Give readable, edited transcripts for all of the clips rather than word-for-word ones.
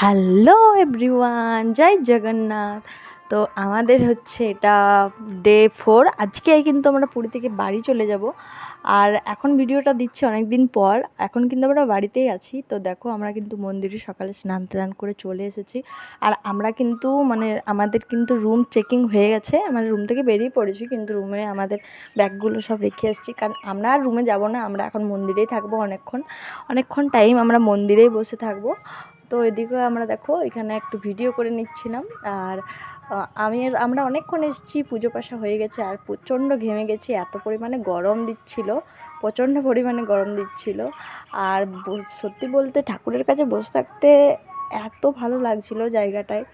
Hello everyone, জয় জগন্নাথ। তো আমাদের হচ্ছে এটা ডে 4। আজকে কিন্তু আমরা পুরী থেকে বাড়ি চলে যাব। আর এখন ভিডিওটা দিচ্ছি অনেক দিন পর। এখন কিন্তু আমরা বাড়িতেই আছি। তো দেখো আমরা কিন্তু মন্দিরে সকালে স্নান টান করে চলে এসেছি। আর আমরা কিন্তু আমাদের কিন্তু রুম চেকিং হয়ে গেছে। আমরা রুম থেকে বেরিয়ে পড়েছি, কিন্তু রুমে আমাদের ব্যাগগুলো সব রেখে এসেছি, কারণ আমরা আর রুমে যাব না। আমরা এখন মন্দিরেই থাকবো অনেকক্ষণ টাইম আমরা মন্দিরেই বসে থাকবো। তো এদিকে আমরা দেখো এখানে একটু ভিডিও করে নিচ্ছিলাম। আর আমরা অনেকক্ষণ এসেছি, পুজো পাশা হয়ে গেছে, আর প্রচণ্ড ঘেমে গেছি, এত পরিমাণে গরম দিচ্ছিল, প্রচণ্ড পরিমাণে গরম দিচ্ছিল। আর সত্যি বলতে ঠাকুরের কাছে বসে থাকতে এত ভালো লাগছিল জায়গাটায়,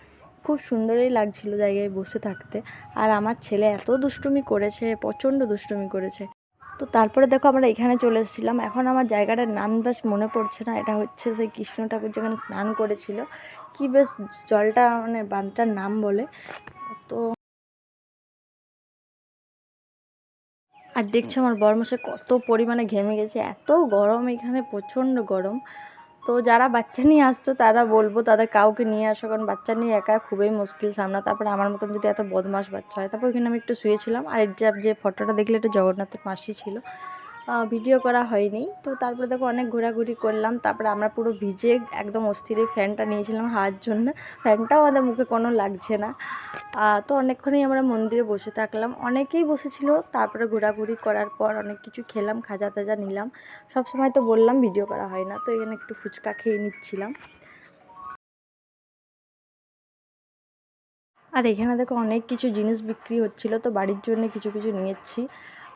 খুব সুন্দরই লাগছিল জায়গায় বসে থাকতে। আর আমার ছেলে এত দুষ্টুমি করেছে, প্রচণ্ড দুষ্টুমি করেছে। তো তারপরে দেখো আমরা এখানে চলে এসেছিলাম। এখন আমার জায়গাটার নাম বেশ মনে পড়ছে না। এটা হচ্ছে সেই কৃষ্ণ ঠাকুর যেখানে স্নান করেছিল, কি বেশ জলটা বাঁধটার নাম বলে। তো আর দেখছো আমার বরমশাই কত পরিমাণে ঘেমে গেছে, এত গরম এখানে, প্রচণ্ড গরম। তো যারা বাচ্চা নিয়ে আসছো তারা বলবো তাদের কাউকে নিয়ে আসো, কারণ বাচ্চা নিয়ে একা খুবই মুশকিল সামনা। তারপরে আমার মতন যদি এত বদমাশ বাচ্চা হয়। তারপর এখানে আমি একটু শুয়েছিলাম। আর যে ফটোটা দেখলে এটা জগন্নাথের মাসি ছিল, ভিডিও করা হয়নি। তো তারপরে দেখো অনেক ঘোরাঘুরি করলাম। তারপরে আমরা পুরো ভিজে একদম অস্থির ফ্যানটা নিয়েছিলাম হাওয়ার জন্য, ফ্যানটাও আমাদের মুখে কোনো লাগছে না। তো অনেকক্ষণই আমরা মন্দিরে বসে থাকলাম, অনেকেই বসেছিল। তারপরে ঘোরাঘুরি করার পর অনেক কিছু খেলাম, খাজা তাজা নিলাম। সবসময় তো বললাম ভিডিও করা হয় না, তো এখানে একটু ফুচকা খেয়ে নিচ্ছিলাম। আর এখানে দেখো অনেক কিছু জিনিস বিক্রি হচ্ছিল, তো বাড়ির জন্য কিছু কিছু নিয়েছি।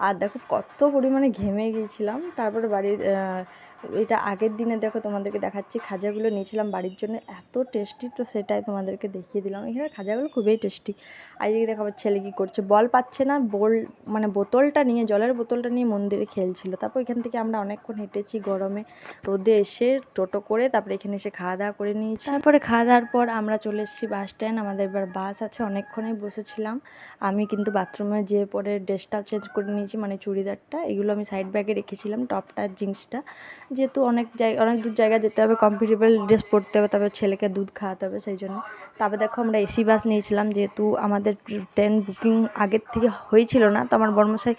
আর দেখো কত পরিমাণে ঘেমে গিয়েছিলাম। তারপরে বাড়ির এটা আগের দিনে দেখো তোমাদেরকে দেখাচ্ছি, খাজাগুলো নিয়েছিলাম বাড়ির জন্য, এত টেস্টি, তো সেটাই তোমাদেরকে দেখিয়ে দিলাম। এখানে খাজাগুলো খুবই টেস্টি। আর এদিকে দেখো আমার ছেলে কী করছে, বল পাচ্ছে না, বোতলটা নিয়ে, জলের বোতলটা নিয়ে মন্দিরে খেলছিল। তারপর এখান থেকে আমরা অনেকক্ষণ হেঁটেছি গরমে রোদে এসে টোটো করে, তারপরে এখানে এসে খাওয়া দাওয়া করে নিয়েছি। তারপরে খাওয়া দাওয়ার পর আমরা চলে এসেছি বাস স্ট্যান্ড। আমাদের এবার বাস আছে, অনেকক্ষণই বসেছিলাম। আমি কিন্তু বাথরুমে যেয়ে পরে ড্রেসটা চেঞ্জ করে নিয়েছি, চুড়িদারটা, এগুলো আমি সাইড ব্যাগে রেখেছিলাম, টপটা জিন্সটা, যেহেতু অনেক দূর জায়গা যেতে হবে, কমফর্টেবল ড্রেস পরতে হবে, তারপরে ছেলেকে দুধ খাওয়াতে হবে, সেই জন্য। তারপরে দেখো আমরা এসি বাস নিয়েছিলাম, যেহেতু আমাদের ট্রেন বুকিং আগের থেকে হয়েছিল না। তো আমার বর্মশাই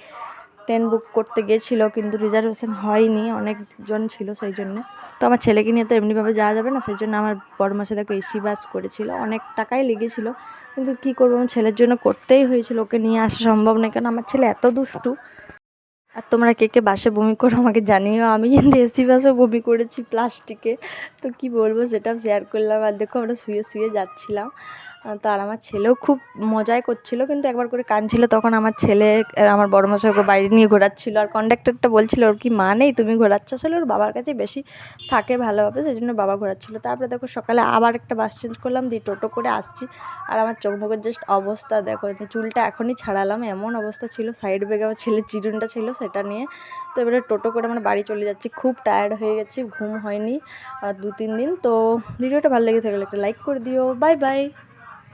ট্রেন বুক করতে গেছিলো, কিন্তু রিজার্ভেশন হয়নি, অনেকজন ছিল সেই জন্যে। তো আমার ছেলেকে নিয়ে তো এমনিভাবে যাওয়া যাবে না, সেই জন্য আমার বড়মাসে দেখো এসি বাস করেছিল, অনেক টাকাই লেগেছিলো, কিন্তু কী করবো, আমার ছেলের জন্য করতেই হয়েছিল, ওকে নিয়ে আসা সম্ভব নয়, কারণ আমার ছেলে এত দুষ্টু। আর তোমরা কে কে বাসে বমি করো আমাকে জানিও, আমি কিন্তু এসি বাসেও বমি করেছি প্লাস্টিকে। তো কি বলবো সেটাও শেয়ার করলাম। আর দেখো আমরা শুয়ে শুয়ে যাচ্ছিলাম। তো আর আমার ছেলেও খুব মজাই করছিল, কিন্তু একবার করে কাঁদছিল। তখন আমার ছেলে আমার বড় মশাইকে বাইরে নিয়ে ঘোরাচ্ছিল। আর কন্ডাক্টরটা বলছিল ওর কি মা নেই, তুমি ঘোরাচ্ছ। আসলে ওর বাবার কাছে বেশি থাকে ভালোভাবে, সেই জন্য বাবা ঘোরাচ্ছিল। তারপরে দেখো সকালে আবার একটা বাস চেঞ্জ করলাম, দিয়ে টোটো করে আসছি। আর আমার চোখ মুখের জাস্ট অবস্থা দেখো, যে চুলটা এখনই ছাড়ালাম, এমন অবস্থা ছিল। সাইড ব্যাগে আমার ছেলের চিরুনটা ছিল, সেটা নিয়ে। তো এবারে টোটো করে আমরা বাড়ি চলে যাচ্ছি, খুব টায়ার্ড হয়ে গেছি, ঘুম হয়নি 2-3 দিন। তো ভিডিওটা ভালো লেগে থাকলে একটা লাইক করে দিও। Bye bye.